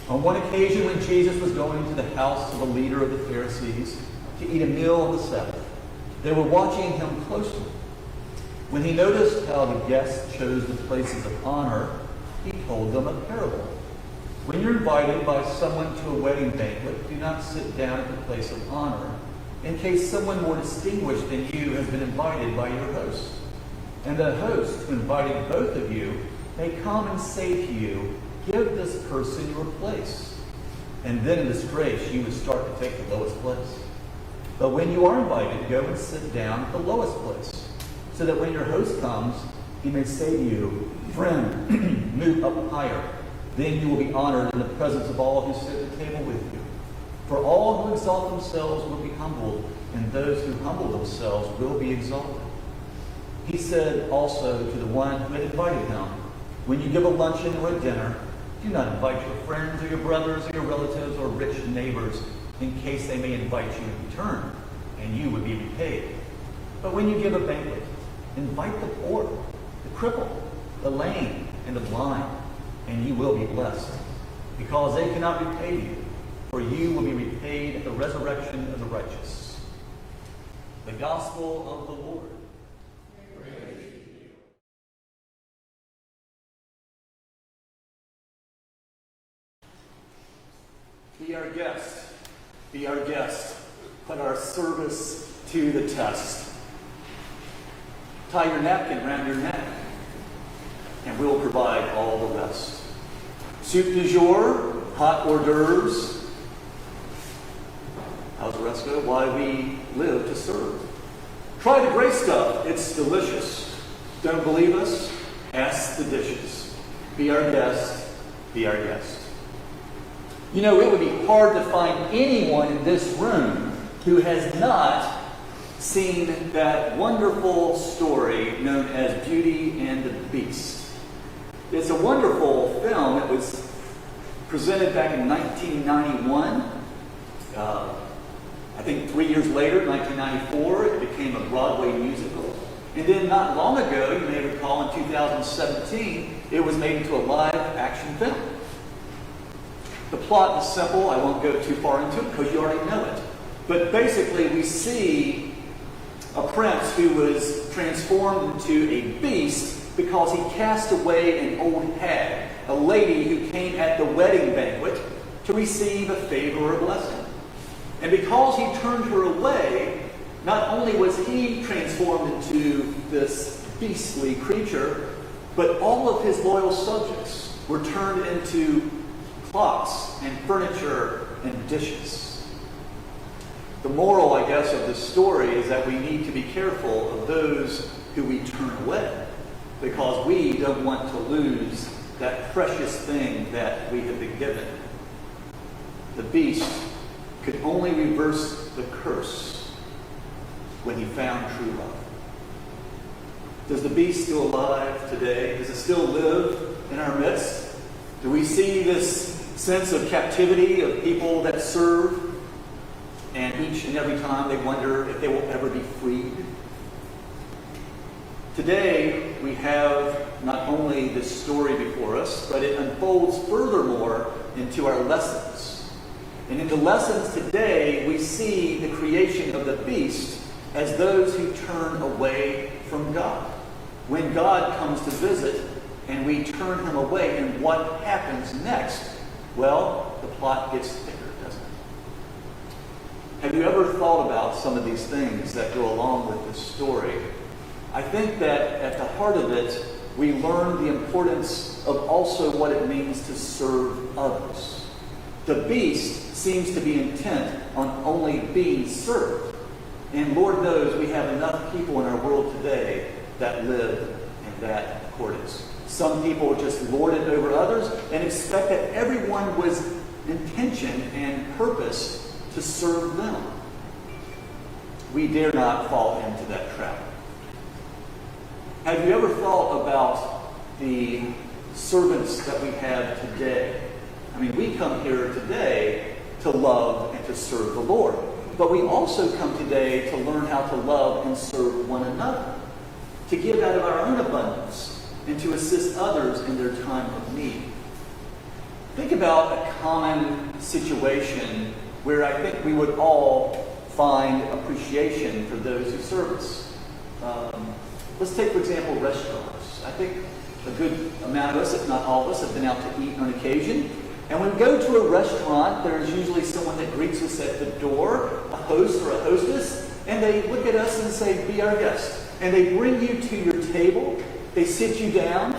On one occasion when Jesus was going to the house of a leader of the Pharisees to eat a meal on the Sabbath, they were watching him closely. When he noticed how the guests chose the places of honor, he told them a parable. When you're invited by someone to a wedding banquet, do not sit down at the place of honor, in case someone more distinguished than you has been invited by your host. And the host who invited both of you may come and say to you, give this person your place. And then in disgrace you would start to take the lowest place. But when you are invited, go and sit down at the lowest place, so that when your host comes, he may say to you, friend, move up higher. Then you will be honored in the presence of all who sit at the table with you. For all who exalt themselves will be humbled, and those who humble themselves will be exalted. He said also to the one who had invited him, when you give a luncheon or a dinner, do not invite your friends or your brothers or your relatives or rich neighbors, in case they may invite you in return, and you would be repaid. But when you give a banquet, invite the poor, the crippled, the lame, and the blind, and you will be blessed, because they cannot repay you, for you will be repaid at the resurrection of the righteous. The Gospel of the Lord. Praise you. Be our guest. Be our guest. Put our service to the test. Tie your napkin around your neck, and we'll provide all the rest. Soup du jour, hot hors d'oeuvres. How's the rest go? Why we live to serve. Try the gray stuff. It's delicious. Don't believe us? Ask the dishes. Be our guest. Be our guest. You know, it would be hard to find anyone in this room who has not seen that wonderful story known as Beauty and the Beast. It's a wonderful film. It was presented back in 1991. I think 3 years later, 1994, it became a Broadway musical. And then not long ago, you may recall in 2017, it was made into a live action film. The plot is simple. I won't go too far into it because you already know it. But basically, we see a prince who was transformed into a beast because he cast away an old hag, a lady who came at the wedding banquet to receive a favor or blessing. And because he turned her away, not only was he transformed into this beastly creature, but all of his loyal subjects were turned into clocks and furniture and dishes. The moral, I guess, of this story is that we need to be careful of those who we turn away, because we don't want to lose that precious thing that we have been given. The beast could only reverse the curse when he found true love. Does the beast still alive today? Does it still live in our midst? Do we see this sense of captivity of people that serve, and each and every time they wonder if they will ever be freed? Today, we have not only this story before us, but it unfolds furthermore into our lessons. And in the lessons today, we see the creation of the beast as those who turn away from God. When God comes to visit and we turn him away, and what happens next? Well, the plot gets thicker, doesn't it? Have you ever thought about some of these things that go along with this story? I think that at the heart of it, we learn the importance of also what it means to serve others. The beast seems to be intent on only being served. And Lord knows we have enough people in our world today that live in that accordance. Some people just lord it over others and expect that everyone was intention and purpose to serve them. We dare not fall into that trap. Have you ever thought about the servants that we have today? I mean, we come here today to love and to serve the Lord. But we also come today to learn how to love and serve one another, to give out of our own abundance, and to assist others in their time of need. Think about a common situation where I think we would all find appreciation for those who serve us. Let's take, for example, restaurants. I think a good amount of us, if not all of us, have been out to eat on occasion. And when we go to a restaurant, there's usually someone that greets us at the door, a host or a hostess, and they look at us and say, "Be our guest." And they bring you to your table. They sit you down.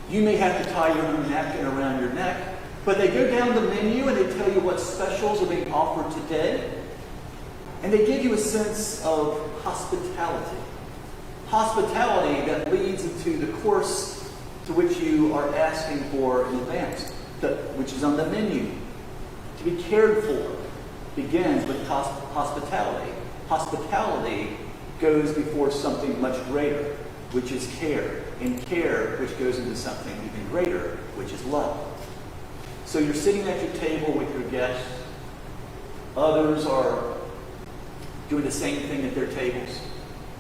You may have to tie your own napkin around your neck, but they go down the menu and they tell you what specials are being offered today. And they give you a sense of hospitality. Hospitality that leads into the course to which you are asking for in advance, which is on the menu. To be cared for begins with hospitality. Hospitality goes before something much greater, which is care. And care, which goes into something even greater, which is love. So you're sitting at your table with your guests. Others are doing the same thing at their tables.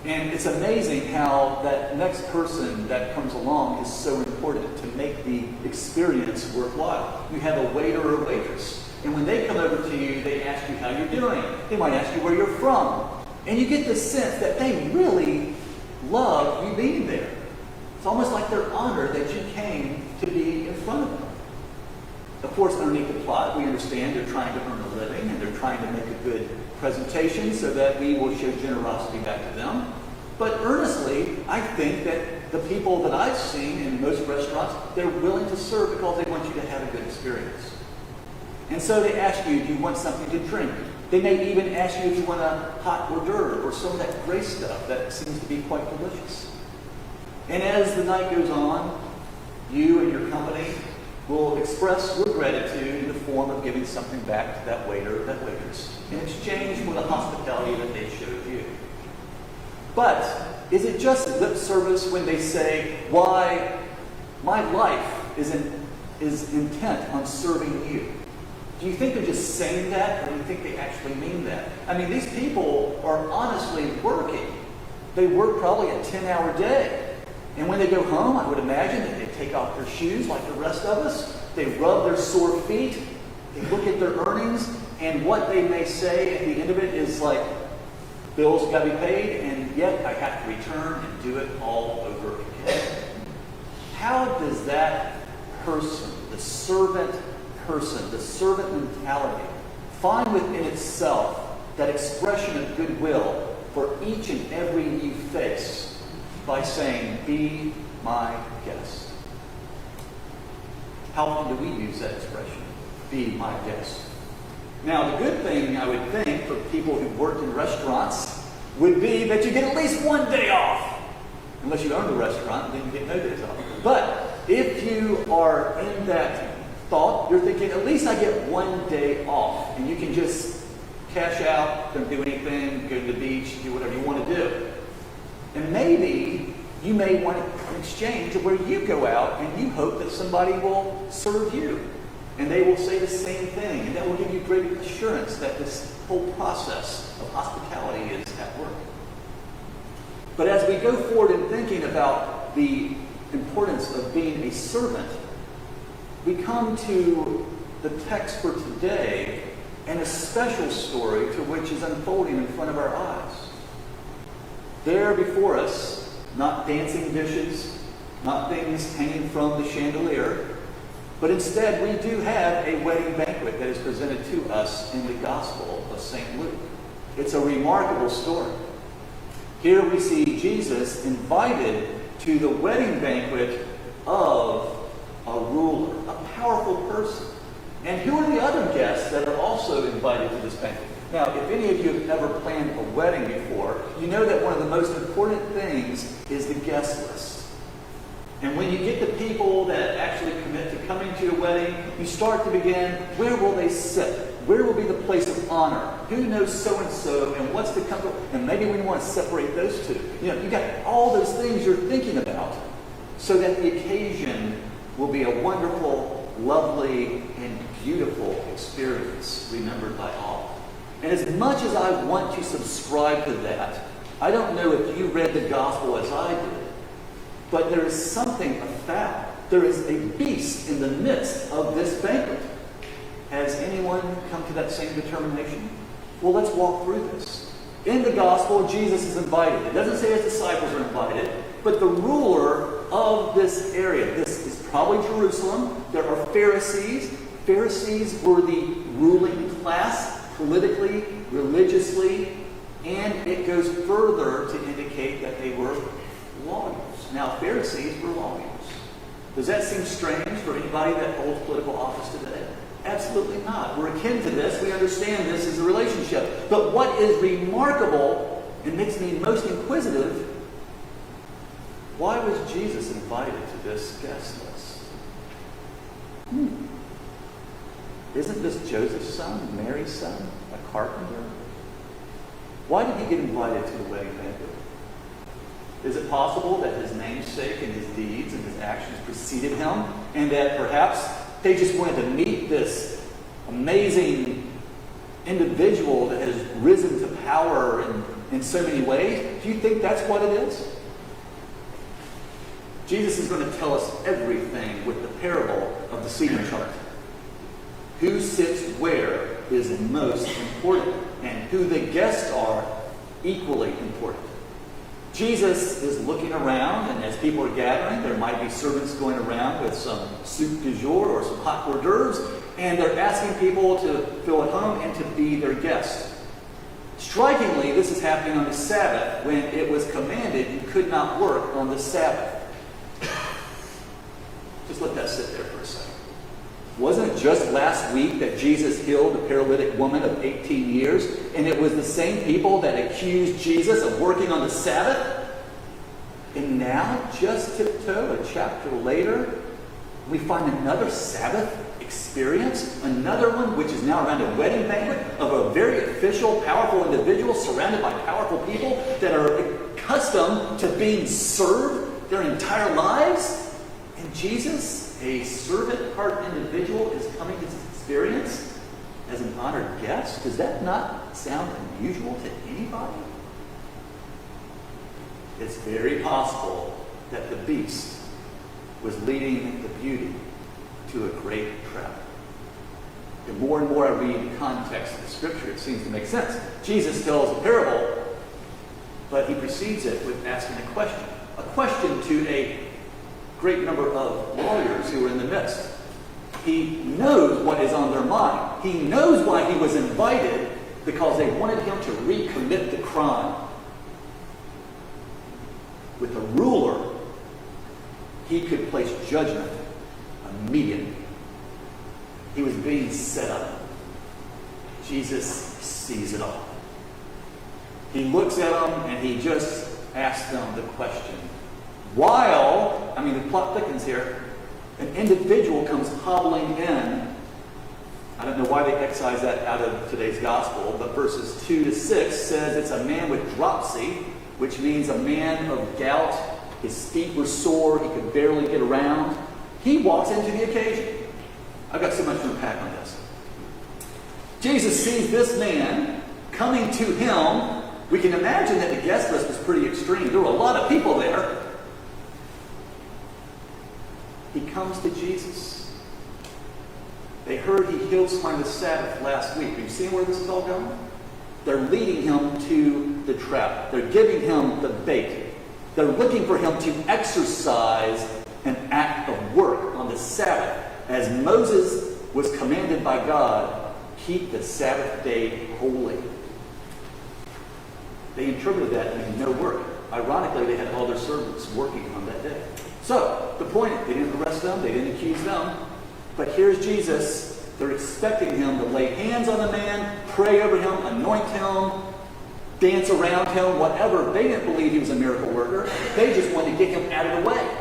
And it's amazing how that next person that comes along is so important to make the experience worthwhile. You have a waiter or a waitress. And when they come over to you, they ask you how you're doing. They might ask you where you're from. And you get the sense that they really love you being there. It's almost like they're honored that you came to be in front of them. Of course, underneath the plot, we understand they're trying to earn a living and they're trying to make a good presentation so that we will show generosity back to them. But earnestly, I think that the people that I've seen in most restaurants, they're willing to serve because they want you to have a good experience. And so they ask you, do you want something to drink? They may even ask you if you want a hot hors d'oeuvre or some of that gray stuff that seems to be quite delicious. And as the night goes on, you and your company will express your gratitude in the form of giving something back to that waiter or that waitress in exchange for the hospitality that they showed you. But is it just lip service when they say, "Why, my life is intent on serving you"? Do you think they're just saying that, or do you think they actually mean that? I mean, these people are honestly working. They work probably a 10-hour day. And when they go home, I would imagine that they take off their shoes like the rest of us. They rub their sore feet. They look at their earnings. And what they may say at the end of it is like, bills got to be paid, and yet I have to return and do it all over again. How does that person, the servant mentality, find within itself that expression of goodwill for each and every you face by saying, "Be my guest"? How often do we use that expression? Be my guest. Now, the good thing, I would think, for people who worked in restaurants would be that you get at least one day off. Unless you own the restaurant, then you get no days off. But if you are in that thought, you're thinking, at least I get one day off. And you can just cash out, don't do anything, go to the beach, do whatever you want to do. And maybe you may want an exchange where you go out and you hope that somebody will serve you. And they will say the same thing. And that will give you great assurance that this whole process of hospitality is at work. But as we go forward in thinking about the importance of being a servant, we come to the text for today and a special story to which is unfolding in front of our eyes. There before us, not dancing dishes, not things hanging from the chandelier, but instead we do have a wedding banquet that is presented to us in the Gospel of St. Luke. It's a remarkable story. Here we see Jesus invited to the wedding banquet of a ruler, a powerful person. And who are the other guests that are also invited to this banquet? Now, if any of you have ever planned a wedding before, you know that one of the most important things is the guest list. And when you get the people that actually commit to coming to your wedding, you start to begin, where will they sit? Where will be the place of honor? Who knows so-and-so, and what's the comfort? And maybe we want to separate those two. You know, you got all those things you're thinking about so that the occasion will be a wonderful, lovely, and beautiful experience remembered by all. And as much as I want to subscribe to that, I don't know if you read the gospel as I did. But there is something afoul. There is a beast in the midst of this banquet. Has anyone come to that same determination? Well, let's walk through this. In the gospel, Jesus is invited. It doesn't say his disciples are invited, but the ruler of this area, this is probably Jerusalem. There are Pharisees. Pharisees were the ruling class, politically, religiously, and it goes further to indicate that they were lawyers. Now, Pharisees were lawyers. Does that seem strange for anybody that holds political office today? Absolutely not. We're akin to this. We understand this is a relationship. But what is remarkable and makes me most inquisitive, why was Jesus invited to this guest list? Isn't this Joseph's son, Mary's son, a carpenter? Why did he get invited to the wedding banquet? Is it possible that his namesake and his deeds and his actions preceded him, and that perhaps they just wanted to meet this amazing individual that has risen to power in so many ways? Do you think that's what it is? Jesus is going to tell us everything with the parable of the seating chart. Who sits where is most important, and who the guests are equally important. Jesus is looking around, and as people are gathering, there might be servants going around with some soup du jour or some hot hors d'oeuvres, and they're asking people to feel at home and to be their guests. Strikingly, this is happening on the Sabbath, when it was commanded you could not work on the Sabbath. Just let that sit there for a second. Wasn't it just last week that Jesus healed a paralytic woman of 18 years, and it was the same people that accused Jesus of working on the Sabbath? And now, just tiptoe a chapter later, we find another Sabbath experience, another one which is now around a wedding banquet of a very official, powerful individual surrounded by powerful people that are accustomed to being served their entire lives. And Jesus, a servant heart individual, is coming to this experience as an honored guest. Does that not sound unusual to anybody? It's very possible that the beast was leading the beauty to a great trap. The more and more I read the context of the scripture, it seems to make sense. Jesus tells a parable, but he precedes it with asking a question to a great number of lawyers who were in the midst. He knows what is on their mind. He knows why he was invited, because they wanted him to recommit the crime. With the ruler, he could place judgment immediately. He was being set up. Jesus sees it all. He looks at them and he just asks them the question. While, the plot thickens here, an individual comes hobbling in. I don't know why they excise that out of today's gospel, but verses 2 to 6 says it's a man with dropsy, which means a man of gout. His feet were sore. He could barely get around. He walks into the occasion. I've got so much to unpack on this. Jesus sees this man coming to him. We can imagine that the guest list was pretty extreme. There were a lot of people there. He comes to Jesus. They heard he healed someone on the Sabbath last week. Have you seen where this is all going? They're leading him to the trap. They're giving him the bait. They're looking for him to exercise an act of work on the Sabbath. As Moses was commanded by God, keep the Sabbath day holy. They interpreted that to mean no work. Ironically, they had all their servants working on that day. So, the point, they didn't arrest them, they didn't accuse them, but here's Jesus. They're expecting him to lay hands on the man, pray over him, anoint him, dance around him, whatever. They didn't believe he was a miracle worker. They just wanted to get him out of the way.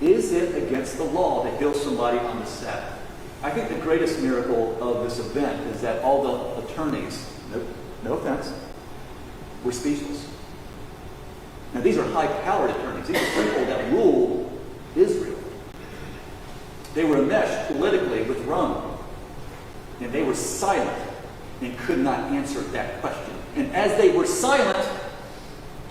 Is it against the law to heal somebody on the Sabbath? I think the greatest miracle of this event is that all the attorneys, no offense, were speechless. Now, these are high-powered attorneys. These are people that rule Israel. They were enmeshed politically with Rome. And they were silent and could not answer that question. And as they were silent,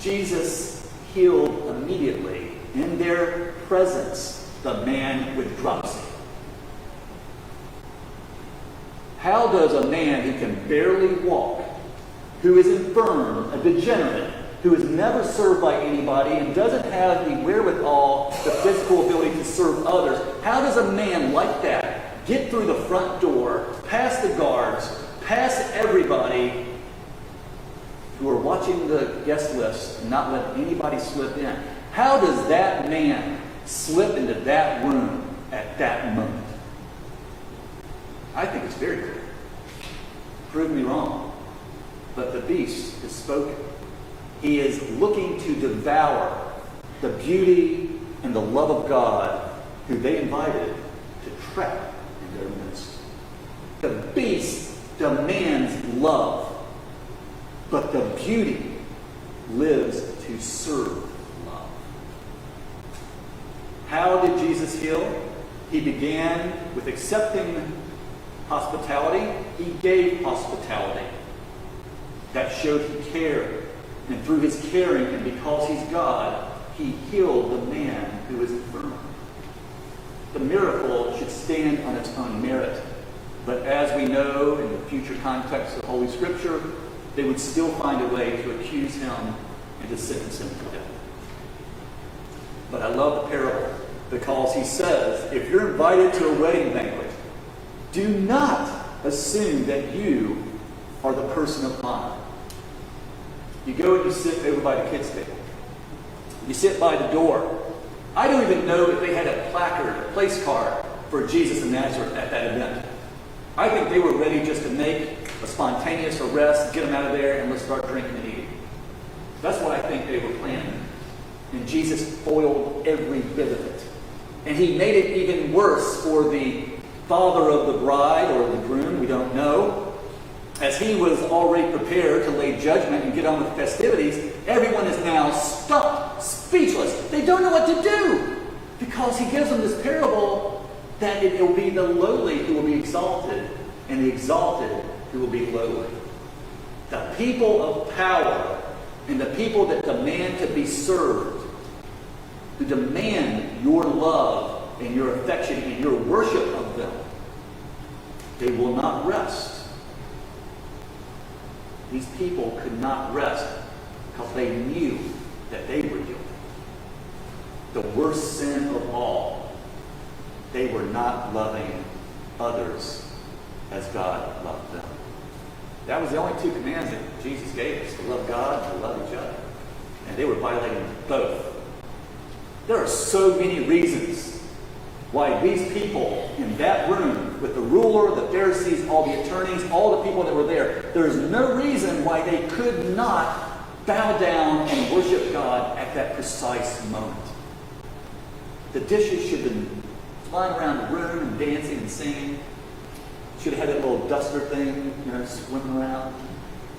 Jesus healed immediately in their presence the man with dropsy. How does a man who can barely walk, who is infirm, a degenerate, who is never served by anybody and doesn't have the wherewithal, the physical ability to serve others, how does a man like that get through the front door, past the guards, past everybody who are watching the guest list and not let anybody slip in? How does that man slip into that room at that moment? I think it's very clear. Prove me wrong. But the beast has spoken. He is looking to devour the beauty and the love of God who they invited to trap in their midst. The beast demands love, but the beauty lives to serve love. How did Jesus heal? He began with accepting hospitality. He gave hospitality. That showed he cared. And through his caring, and because he's God, he healed the man who was infirm. The miracle should stand on its own merit. But as we know in the future context of Holy Scripture, they would still find a way to accuse him and to sentence him to death. But I love the parable because he says, if you're invited to a wedding banquet, do not assume that you are the person of honor. You go and you sit over by the kids' table. You sit by the door. I don't even know if they had a placard, a place card for Jesus of Nazareth at that event. I think they were ready just to make a spontaneous arrest, get them out of there, and let's start drinking and eating. That's what I think they were planning. And Jesus foiled every bit of it. And he made it even worse for the father of the bride or the groom, we don't know. As he was already prepared to lay judgment and get on with the festivities, everyone is now stumped, speechless. They don't know what to do because he gives them this parable that it will be the lowly who will be exalted and the exalted who will be lowly. The people of power and the people that demand to be served, who demand your love and your affection and your worship of them, they will not rest. These people could not rest because they knew that they were guilty. The worst sin of all, they were not loving others as God loved them. That was the only two commands that Jesus gave us, to love God and to love each other. And they were violating both. There are so many reasons why these people in that room with the ruler, the Pharisees, all the attorneys, all the people that were there, there's no reason why they could not bow down and worship God at that precise moment. The dishes should have been flying around the room and dancing and singing. Should have had that little duster thing, swimming around.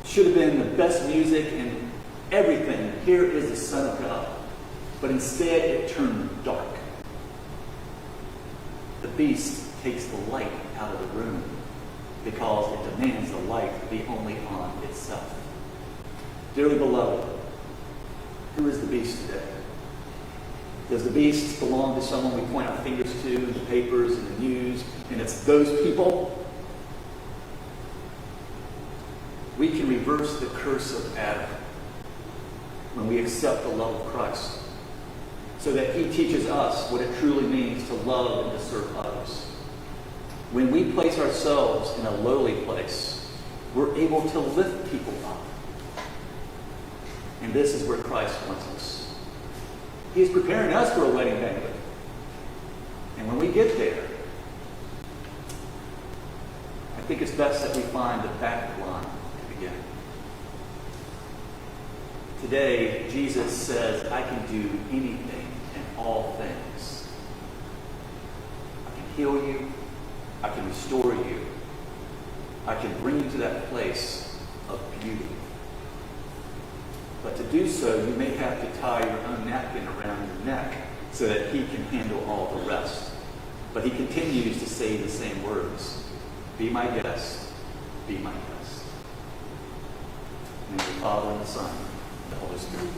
Should have been the best music and everything. Here is the Son of God. But instead it turned dark. The beast takes the light out of the room because it demands the light to be only on itself. Dearly beloved, who is the beast today? Does the beast belong to someone we point our fingers to in the papers and the news, and it's those people? We can reverse the curse of Adam when we accept the love of Christ, so that he teaches us what it truly means to love and to serve others. When we place ourselves in a lowly place, we're able to lift people up. And this is where Christ wants us. He is preparing us for a wedding banquet. And when we get there, I think it's best that we find the back line to begin. Today, Jesus says, I can do anything and all things. I can heal you. I can restore you. I can bring you to that place of beauty. But to do so, you may have to tie your own napkin around your neck so that he can handle all the rest. But he continues to say the same words. Be my guest. Be my guest. In the name of the Father, and the Son, and the Holy Spirit.